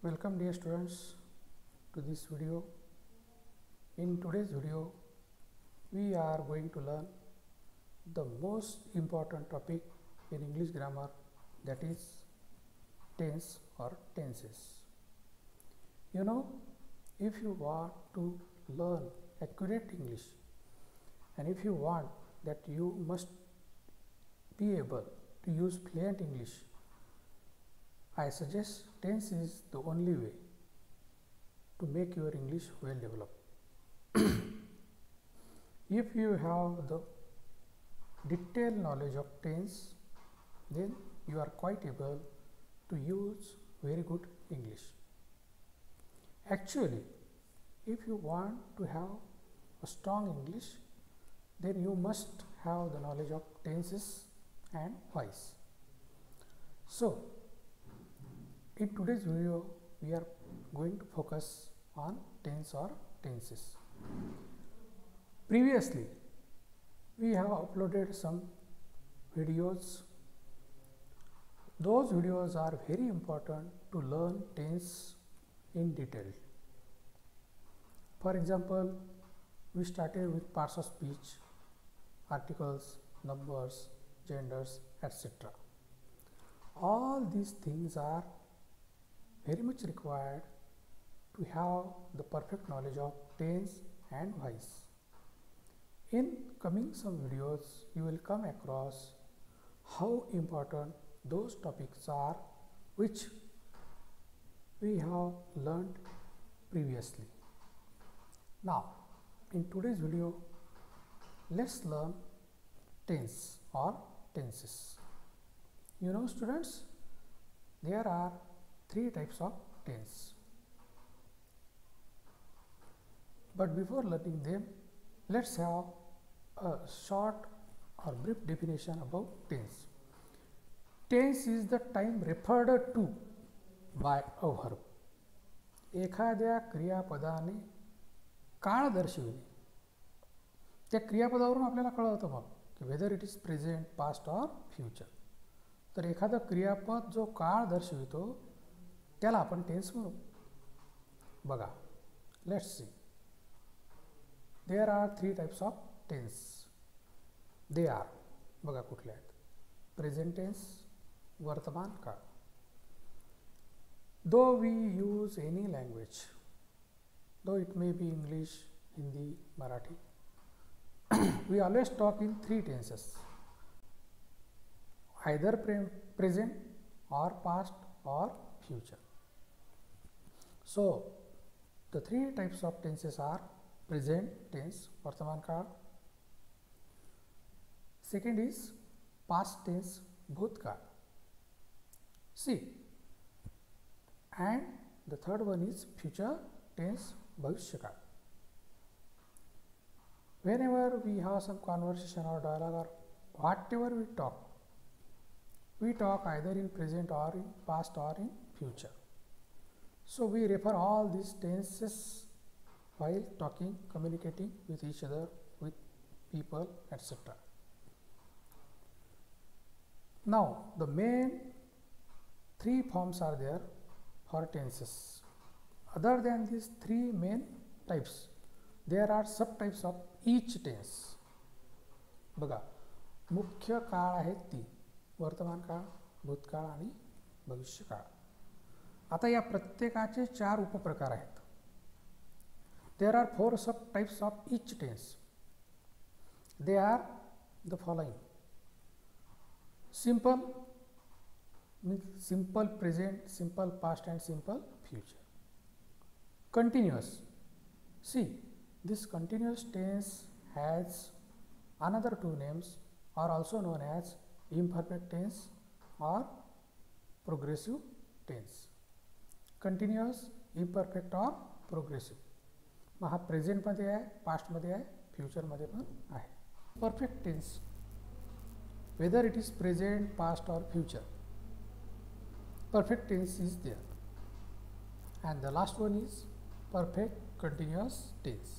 Welcome dear students to this video. In today's video we are going to learn the most important topic in English grammar, that is tense or tenses. You know, if you want to learn accurate English and if you want that you must be able to use fluent English, I suggest tense is the only way to make your English well developed. If you have the detailed knowledge of tense, then you are quite able to use very good English. Actually, if you want to have a strong English, then you must have the knowledge of tenses and voice. So, in today's video, we are going to focus on tense or tenses. Previously, we have uploaded some videos. Those videos are very important to learn tense in detail. For example, we started with parts of speech, articles, numbers, genders, etc. All these things are very much required to have the perfect knowledge of tense and voice. In coming some videos, you will come across how important those topics are which we have learned previously. Now, in today's video, let's learn tense or tenses. You know, students, there are three types of tense. But before learning them, let's have a short or brief definition about tense. Tense is the time referred to by a verb. एखाद्या क्रियापदाने काळ दर्शविणे. त्या क्रियापदावरून आपल्याला कळतं मग की weather it is present, past or future. तर एखादं क्रियापद जो काळ दर्शवितो त्याला आपण टेन्स म्हणू. बघा, let's see. There are three types of tense. They are, बघा कुठले आहेत. प्रेझेंट टेन्स, वर्तमान काळ. Though we use any language, though it may be English, Hindi, Marathi, we always talk in three tenses, either present or past or future. So, the three types of tenses are present tense, vartaman kaal. Second is past tense, bhut kaal. See, and the third one is future tense, bhavishya kaal. Whenever we have some conversation or dialogue or whatever we talk either in present or in past or in future. So, we refer all these tenses while talking, communicating with each other, with people, etc. Now, the main three forms are there for tenses. Other than these three main types, there are subtypes of each tense. बघा, मुख्य काळ आहेत तीन: वर्तमान काळ, भूतकाळ आणि भविष्यकाळ. आता या प्रत्येकाचे चार उपप्रकार आहेत. There are four sub types of each tense. They are the following: simple means simple present, simple past and simple future. Continuous. See, this continuous tense has another two names, are also known as imperfect tense or progressive tense. Continuous, imperfect or progressive. मग हा present मध्ये आहे, past मध्ये आहे, future मध्ये पण आहे. Perfect tense, whether it is present, past और future, perfect tense is there. And the last one is perfect continuous tense.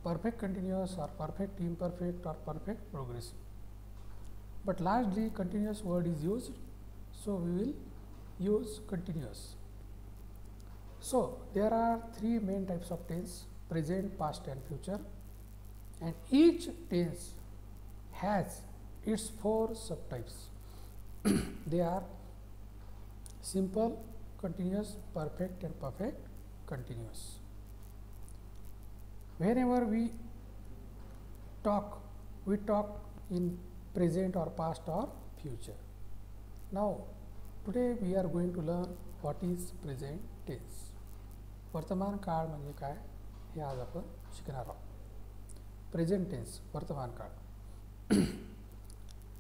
Perfect continuous or perfect imperfect or perfect progressive. But largely continuous word is used, so we will use continuous. So there are three main types of tense: present, past and future, and each tense has its four subtypes. They are simple, continuous, perfect and perfect continuous. Whenever we talk in present or past or future. Now today we are going to learn what is present tense. वर्तमान काळ म्हणजे काय हे आज आपण शिकणार आहोत. Present tense वर्तमान काळ.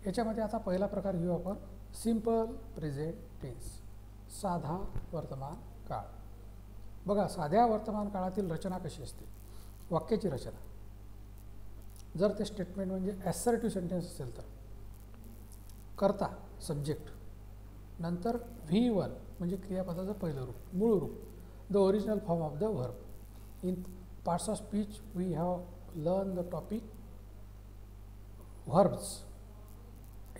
याच्यामध्ये आता पहिला प्रकार घेऊ आपण सिंपल प्रेझेंट टेन्स, साधा वर्तमान काळ. बघा, साध्या वर्तमान काळातील रचना कशी असते. वाक्याची रचना जर ते स्टेटमेंट म्हणजे ॲसर्टिव्ह सेंटेन्स असेल तर कर्ता सब्जेक्ट, नंतर V1 म्हणजे क्रियापदाचं पहिलं रूप, मूळ रूप, the original form of the verb. In parts of speech we have learn the topic verbs.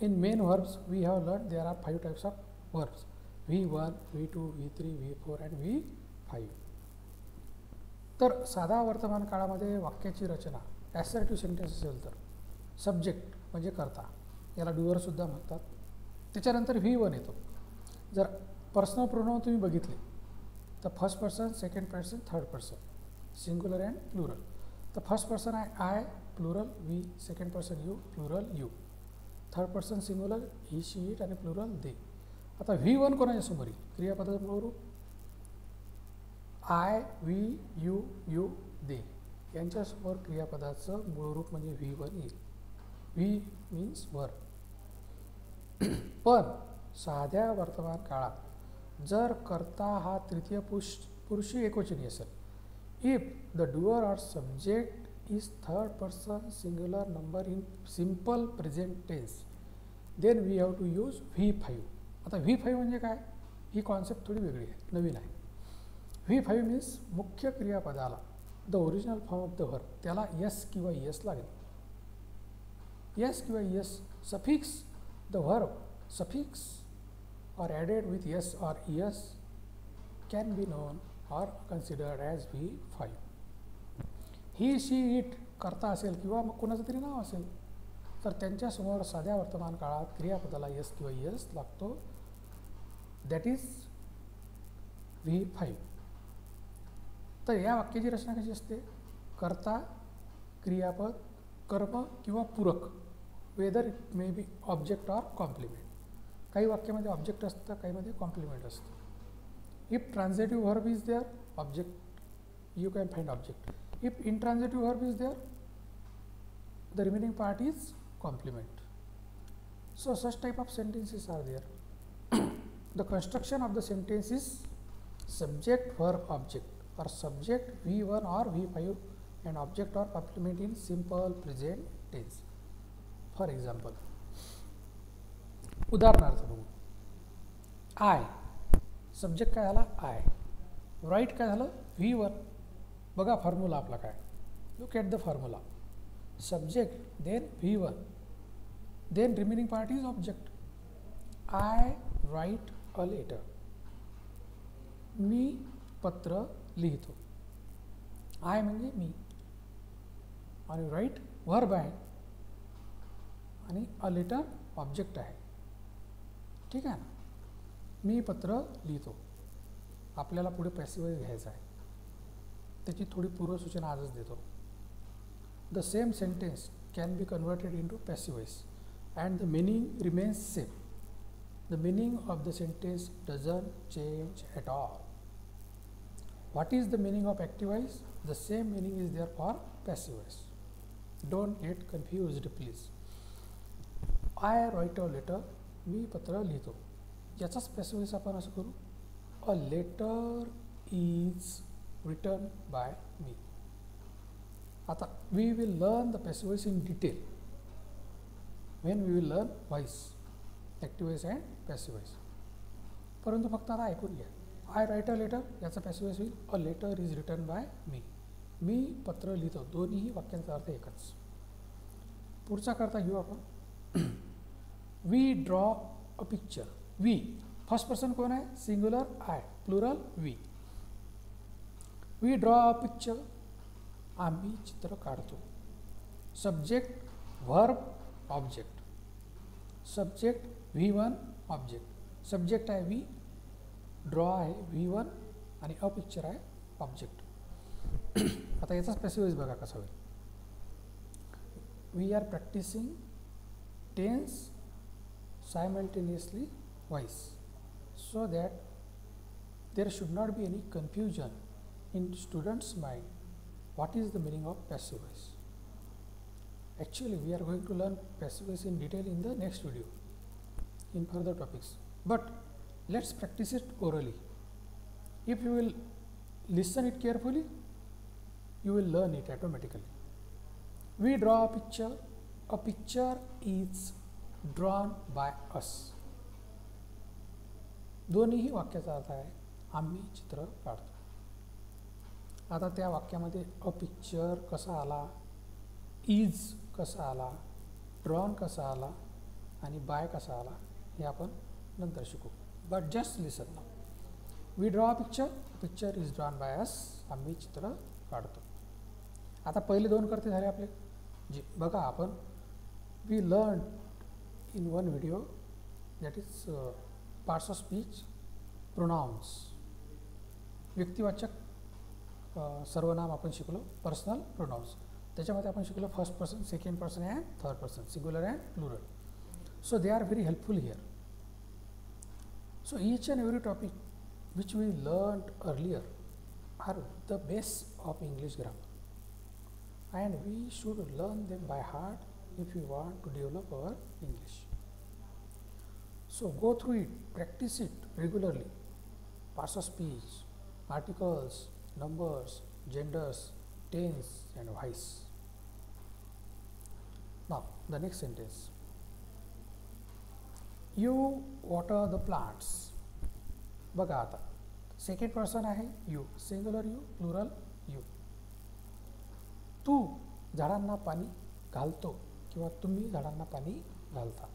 In main verbs we have learned there are 5 types of verbs: V1, V2, V3, V4 and V5. तर साधा वर्तमान काळामध्ये वाक्याची रचना assertive sentence असेल तर subject म्हणजे कर्ता, याला doer सुद्धा म्हणतात. त्याच्यानंतर V1 येतो. जर पर्सनल प्रोनाउन तुम्ही बघितले तर first person, second person, third person, singular and plural. तर फर्स्ट पर्सन आहे I plural we, second person you plural you, third person singular he she it आणि प्लुरल दे. आता V1 कोणाच्या समोर येईल? क्रियापदाचं मूळ रूप I we you you they यांच्यासमोर क्रियापदाचं मूळ रूप म्हणजे V1 येईल. V means verb. पण साध्या वर्तमान काळात जर कर्ता हा तृतीय पुरुषी एकवचनी असेल, if the doer or subject is third person singular number in simple present tense, then we have to use V5. आता V5 म्हणजे काय? ही कॉन्सेप्ट थोडी वेगळी आहे, नवीन आहे. V5 मीन्स मुख्य क्रियापदाला the original form of the verb, त्याला यस किंवा यस लागेल. यस किंवा S suffix the verb suffix or added with yes or es can be known or considered as V5. He she it कर्ता असेल किंवा मग कोणाचं तरी नाव असेल तर त्यांच्यासमोर साध्या वर्तमान काळात क्रियापदाला यस किंवा यस लागतो, दॅट इज V5. तर या वाक्याची रचना कशी असते? कर्ता, क्रियापद, कर्म किंवा पूरक, whether it may be object or complement. काही वाक्यामध्ये ऑब्जेक्ट असतं, काहीमध्ये कॉम्प्लिमेंट असतं. If transitive verb is there, object you can find object. If intransitive verb is there, the remaining part is complement. So such type of sentences are there. The construction of the sentence is subject verb object or subject V1 or V5 and object or complement in simple present tense. For example, उदाहरणार्थ बघू. I subject काय झाला? आय. Right काय झालं? V1. बघा formula आपला काय. Look at the formula. Subject then V1 then remaining part is object. I write a letter. मी पत्र लिहितो. आय म्हणजे मी आणि राईट वर्ब आहे आणि अ लेटर ऑब्जेक्ट आहे. ठीक आहे ना. मी पत्र लिहितो. आपल्याला पुढे पॅसिव्ह वॉइस घ्यायचा आहे, त्याची थोडी पूर्वसूचना आजच देतो. The same sentence can be converted into passive voice and the meaning remains same. The meaning of the sentence doesn't change at all. What is the meaning of active voice? The same meaning is there for passive voice. Don't get confused please. I write a letter, मी पत्र लिहितो. याचाच passive voice आपण असं करू, a letter is written by me. आता we will learn the passive voice in detail when we will learn voice, active voice and passive voice. परंतु फक्त आता ऐकून घ्या. आय राईट अ लेटर याचा पॅसिव्ह वॉइस होईल a letter is written by me. मी पत्र लिहितो. दोन्ही वाक्यांचा अर्थ एकच. पुढचा करता घेऊ आपण. We draw a picture. We first person कोण आहे? Singular I, plural we. We draw a picture, आम्ही चित्र काढतो. Subject verb object. Subject V1 object. Subject आहे वी, ड्रॉ आहे V1 आणि अ पिक्चर आहे ऑब्जेक्ट. आता याचा स्पेसिफाईज बघा कसा होईल. We are practicing tense simultaneously voice so that there should not be any confusion in students' mind what is the meaning of passive voice. Actually, we are going to learn passive voice in detail in the next video in further topics, but let's practice it orally. If you will listen it carefully, you will learn it automatically. We draw a picture. A picture is drawn by us. दोन्हीही वाक्याचा अर्थ आहे आम्ही चित्र काढतो. आता त्या वाक्यामध्ये a picture कसा आला, इज कसा आला, ड्रॉन कसा आला आणि बाय कसा आला हे आपण नंतर शिकू. But just listen now. We draw a picture. Picture is drawn by us. आम्ही चित्र काढतो. आता पहिले दोन कर्ते झाले आपले. जे बघा आपण we learn in one video that is parts of speech, pronouns. व्यक्तिवाचक सर्वनाम आपण शिकलो, पर्सनल प्रोनाउन्स. त्याच्यामध्ये आपण शिकलो first person, second person and third person, singular and plural. So they are very helpful here. So each and every topic which we learned earlier are the base of English grammar, and we should learn them by heart if we want to develop our English. So go through it, practice it regularly. Parts of speech, articles, numbers, genders, tense and voice. Now the next sentence. You water the plants. बघा आता second person आहे you, singular you, plural you. तू झाडांना पाणी घालतो किंवा तुम्ही झाडांना पाणी घालता.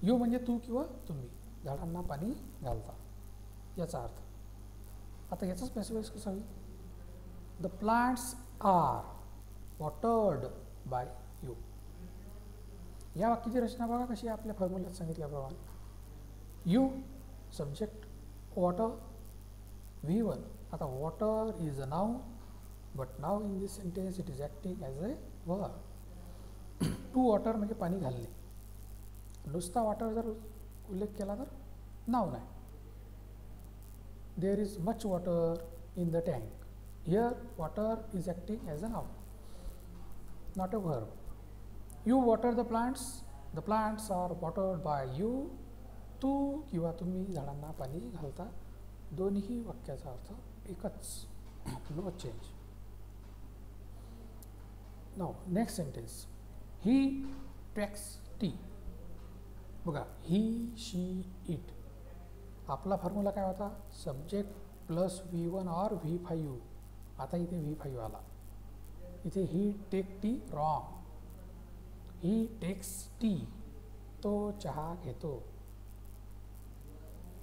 यू म्हणजे तू किंवा तुम्ही झाडांना पाणी घालता याचा अर्थ. आता याचा स्पेसिफाईज कसा होईल. The plants are watered by you. या वाक्याची रचना बघा कशी आहे आपल्या फॉर्म्युल्यात सांगितल्याप्रमाणे. You subject, water V1. आता water is a noun, but now in this sentence it is acting as a verb. to water म्हणजे पाणी घालणे. नुसता water जर उल्लेख केला तर noun आहे. There is much water in the tank. Here water is acting as a noun, not a verb. You water the plants. The plants are watered by you. तू किंवा तुम्ही झाडांना पाणी घालता. दोन्ही वाक्याचा अर्थ एकच, no change. Now next sentence. He takes tea. बघा ही, शी, इट. आपला फॉर्म्युला काय होता. सब्जेक्ट प्लस V1 और V5. आता इथे V5 आला. इथे he take tea wrong. He takes tea. तो चहा घेतो.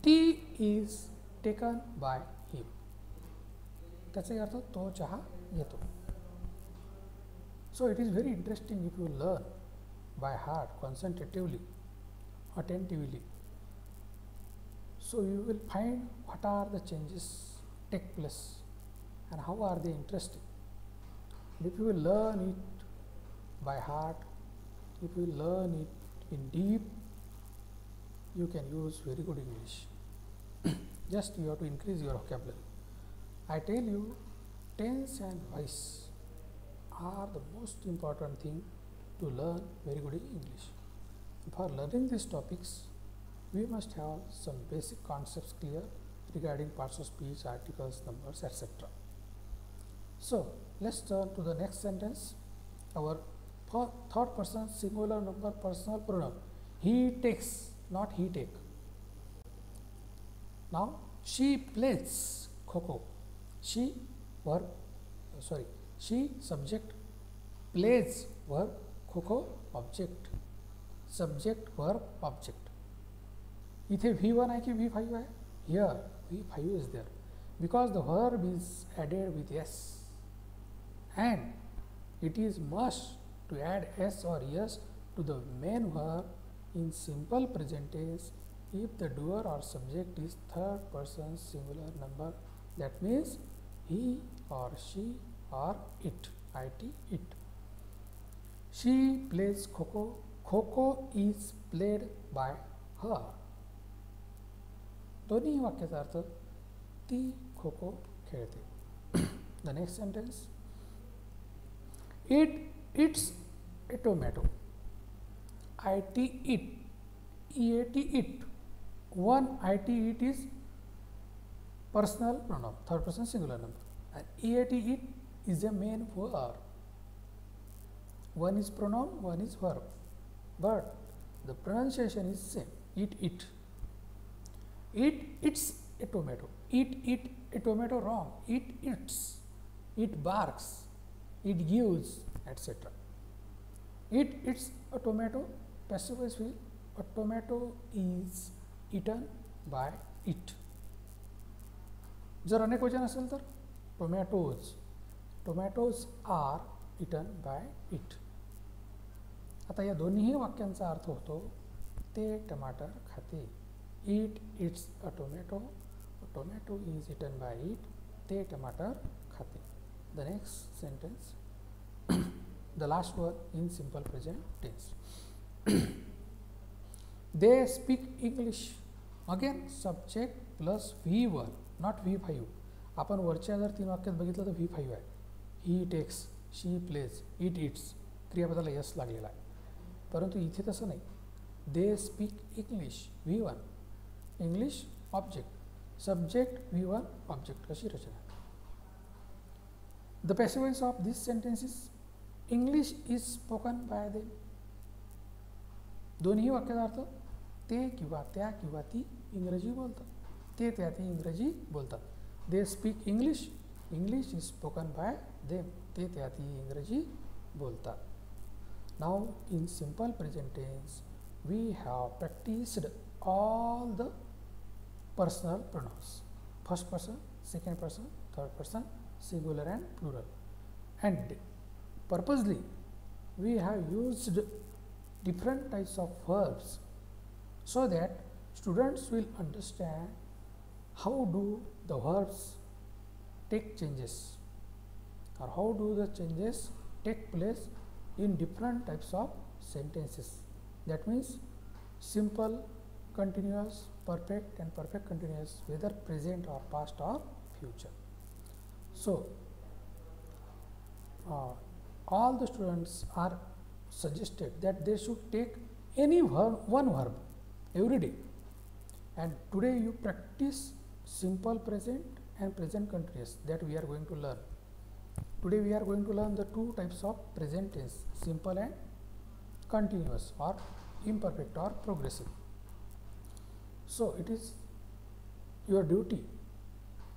Tea is taken by him. त्याचा अर्थ तो चहा घेतो. So it is very interesting if you learn by heart, concentratively, attentively. So you will find what are the changes take place and how are they interesting. If you will learn it by heart, if you learn it in deep, you can use very good English. Just you have to increase your vocabulary. I tell you, tense and voice are the most important thing to learn very good English. For learning these topics, we must have some basic concepts clear regarding parts of speech, articles, numbers, etc. So let's turn to the next sentence. Our third person singular number personal pronoun. He takes, not he take. Now she plays kho-kho. She verb, she subject, plays verb, kho-kho object. Subject verb object. इथे V1 आहे की V5 आहे. Here V5 is there. because the verb is added with s, and it is must to add s or yes to the main verb in simple present tense if the doer or subject is third person singular number. That means he or she or it, it. She plays kho-kho. Kho-kho is played by her. दोन्ही वाक्याचा अर्थ ती खो-खो खेळते. The next sentence. It eats a tomato. It eat. EAT it. One it it is personal pronoun, third person singular number, and EAT it is a main verb. One is pronoun, one is verb, but the pronunciation is same. It eat. It eats a tomato. Eat a tomato wrong. It eats. It barks. It gives, etc. It eats a tomato. Passive voice will. A tomato is eaten by it. जर अनेक वचन असेल तर tomatoes. Tomatoes are eaten by it. आता या दोन्ही वाक्यांचा अर्थ होतो ते टमाटर खाते. It eats a tomato. Tomato is eaten by it. ते टमाटर खाते. The next sentence. The last one in simple present tense. They speak English. Again subject plus V1, not V5. आपण वरच्या जर 3 वाक्यात बघितलं तर V5 आहे. ही takes, she plays, it its, क्रियापदाला यस लागलेला आहे. परंतु इथे तसं नाही. They speak English, V1, English object, subject V1 object, अशी रचना. The passive voice of this sentences. English is spoken by them. दोन्ही वाक्याचा अर्थ ते किंवा त्या किंवा ती इंग्रजी बोलतात. ते त्या ती इंग्रजी बोलतात. They speak English. English is spoken by them. ते त्या ती इंग्रजी बोलतात. Now in simple present tense we have practised all the personal pronouns. First person, second person, third person, singular and plural, and purposely we have used different types of verbs so that students will understand how do the verbs take changes or how do the changes take place in different types of sentences. That means simple, continuous, perfect and perfect continuous, whether present or past or future. So all the students are suggested that they should take any verb, one verb every day, and today you practice simple present and present continuous that we are going to learn. Today we are going to learn the two types of present tense, simple and continuous, or imperfect or progressive. So it is your duty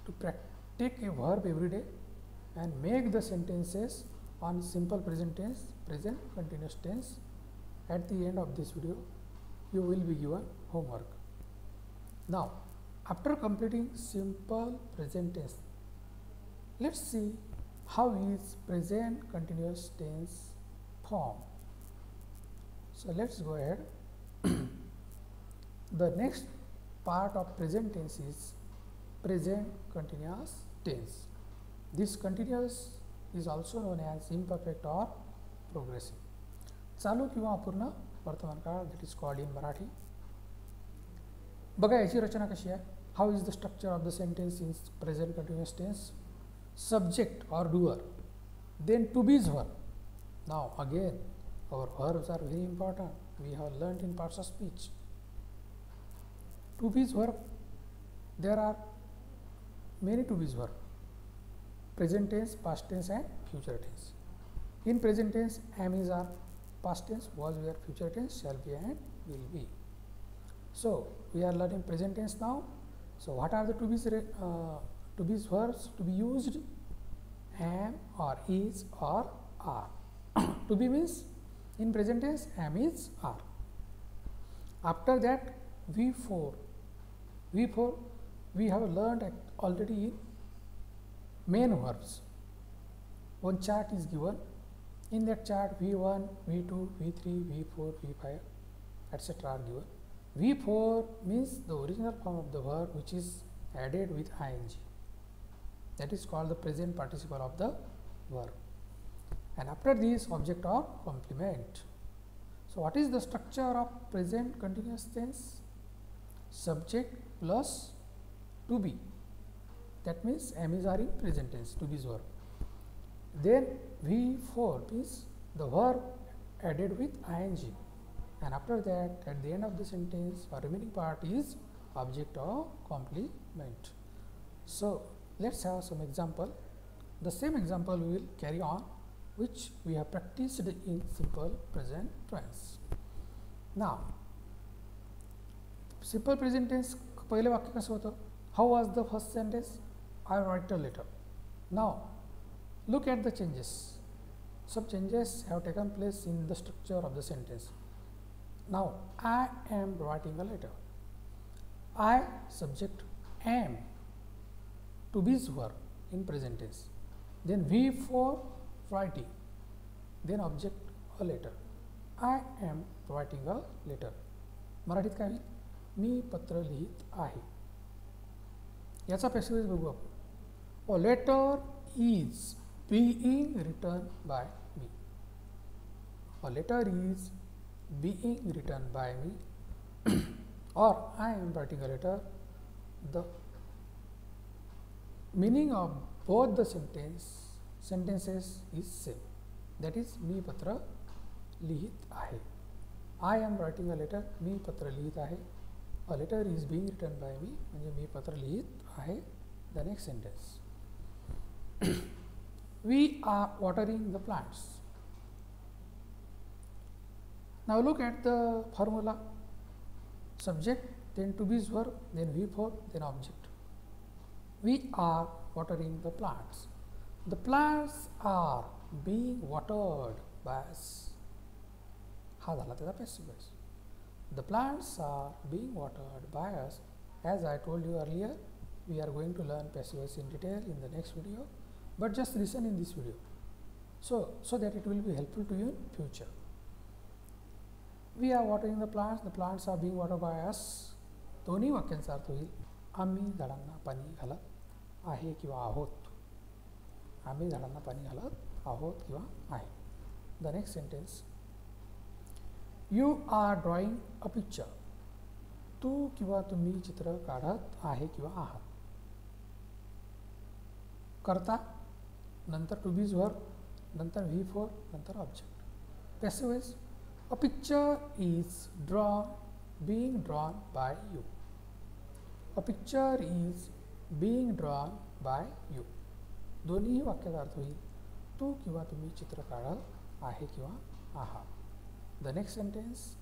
to take a verb every day and make the sentences on simple present tense, present continuous tense. At the end of this video you will be given homework. Now after completing simple present tense, let's see how is present continuous tense formed. So let's go ahead. The next part of present tense is present continuous tense. This continuous is also known as imperfect or progressive. चालू किंवा अपूर्ण वर्तमान काळ, that is called in Marathi. बघा याची रचना कशी आहे. How is the structure of the sentence in present continuous tense? Subject or doer, then to be's verb. Now again our verbs are very important. We have learnt in parts of speech. To be's verb, there are many to be's verb: present tense, past tense and future tense. In present tense, am, is, are, past tense, was, were, future tense, shall be and will be. So we are learning present tense now. So what are the to be's verbs to be used? Am or is or are. To be means in present tense am, is, are. After that V4 we have learned already in main verbs. One chart is given. In that chart, V1, V2, V3, V4, V5, etc. are given. V4 means the original form of the verb which is added with ing. That is called the present participle of the verb. And after this, object or complement. So, what is the structure of present continuous tense? Subject plus to be. That means am is are in present tense, to be is verb. Then V4 means the verb added with ing. And after that, at the end of the sentence, our remaining part is object or complement. So, let us have some example. The same example we will carry on, which we have practiced in simple present tense. Now, simple present tense पहले वाक्य कसं होतं? How was the first sentence? I write a letter. Now, look at the changes. Some changes have taken place in the structure of the sentence. Now, I am writing a letter. I subject am, to be is verb in present tense. Then V4 writing. Then object a letter. I am writing a letter. मराठीत काय होईल? मी पत्र लिहित आहे. याचा passive voice बघू आपण. A letter is being written by me. A letter is being written by me or I am writing a letter. The meaning of both the sentences is same. That is, मी पत्र लिहित आहे. I am writing a letter. मी पत्र लिहित आहे. A letter is being written by me. म्हणजे मी पत्र लिहित आहे. The next sentence. We are watering the plants. Now look at the formula. Subject, then to be is verb, then V4, then object. We are watering the plants. The plants are being watered by us. हा झाला त्याचा passive voice. The plants are being watered by us. As I told you earlier, we are going to learn passive voice in detail in the next video, but just listen in this video, so that it will be helpful to you in future. We are watering the plants are being watered by us. दोन्ही वाक्यांचा अर्थ होईल आम्ही झाडांना पाणी घालत आहे किंवा आहोत. आम्ही झाडांना पाणी घालत आहोत किंवा आहे. The next sentence. You are drawing a picture. तू किंवा तुम्ही चित्र काढत आहे किंवा आहात. करता, नंतर to be is verb, नंतर V4, नंतर object. Passive voice. A picture is being drawn by you. A picture is being drawn by you. दोन्ही वाक्याचा अर्थ होईल तू किंवा तुम्ही चित्र काढत आहे किंवा आहात. The next sentence.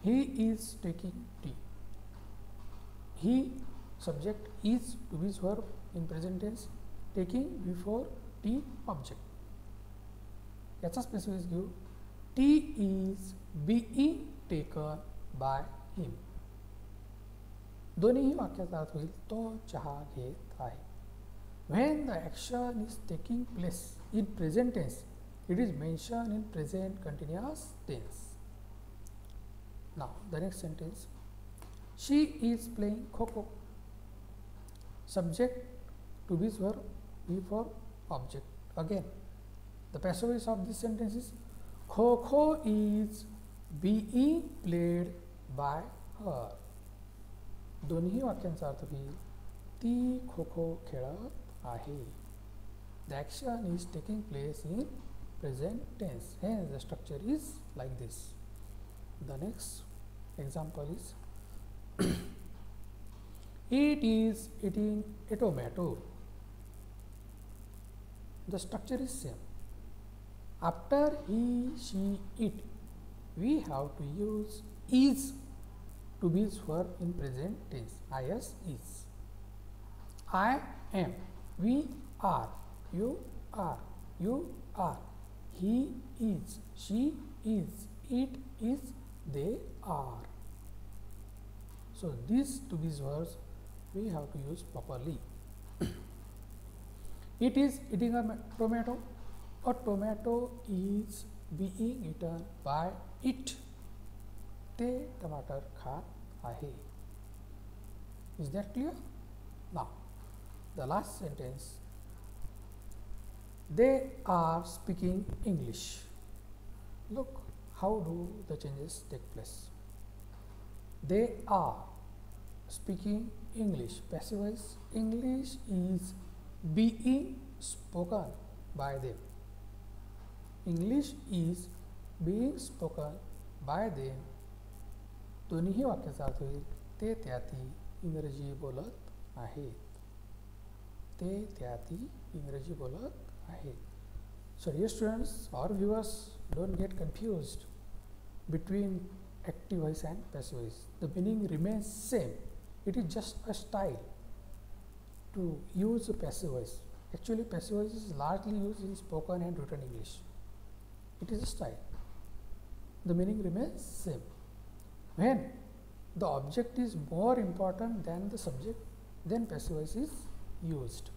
He is taking tea. He subject is to be is verb in present tense, taking before tea object. याचा स्पेसिफिक घेऊ. Tea is being taken by him. दोन्ही वाक्याचा अर्थ होईल तो चहा घेत आहे. When the action is taking place in present tense, it is mentioned in present continuous tense. Now the next sentence. She is playing kho-kho. Subject to be is verb, V4 object. Again, the passive voice of this sentence is kho-kho is being played by her. दोन्ही वाक्यांचा अर्थ होईल ती खो-खो खेळत आहे. The action is taking place in present tense. Hence the structure is like this. The next example is it is eating a tomato. The structure is same. After he, she, it, we have to use is to be is verb in present tense. Is is. I am, we are, you are, you are, he is, she is, it is, they are. So these to be verbs we have to use properly. It is eating a tomato. A tomato is being eaten by it. ते टमाटर खात आहे. Is that clear? Now, the last sentence. They are speaking English. Look how do the changes take place. They are speaking English. Passive voice. English is being spoken by them. English is being spoken by them. दोन्ही वाक्याचा अर्थ होईल ते त्या ती इंग्रजी बोलत आहेत. ते त्या ती इंग्रजी बोलत आहेत. So dear students or viewers, don't get confused between active voice and passive voice. The meaning remains same. It is just a style to use passive voice. Actually, passive voice is largely used in spoken and written English. It is a style. The meaning remains same. When the object is more important than the subject, then passive voice is used.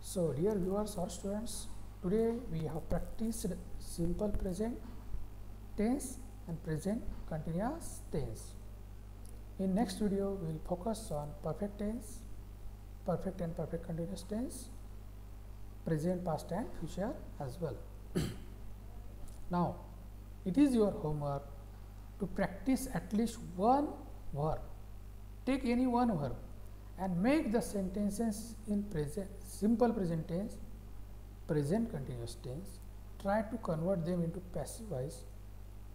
So, dear viewers or students, today we have practiced simple present tense and present continuous tense. In next video, we will focus on perfect tense, perfect and perfect continuous tense, present, past and future as well. Now, it is your homework to practice at least one verb. Take any one verb and make the sentences in present, simple present tense, present continuous tense. Try to convert them into passive voice.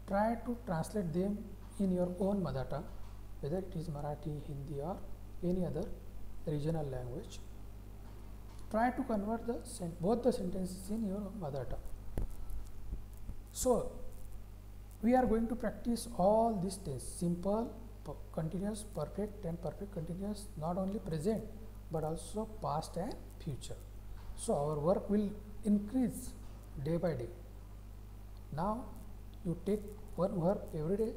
Try to translate them in your own mother tongue, whether it is Marathi, Hindi or any other regional language. Try to convert both the sentences in your mother tongue. So, we are going to practice all these tense: simple, continuous, perfect and perfect continuous, not only present but also past and future. So, our work will increase day by day. Now, you take one verb every day,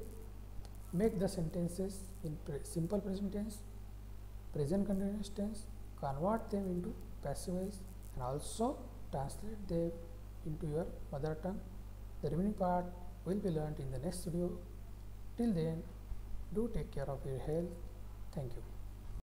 make the sentences in simple present tense, present continuous tense, convert them into passive voice and also translate them into your mother tongue. The remaining part will be learned in the next video. Till then, do take care of your health. Thank you.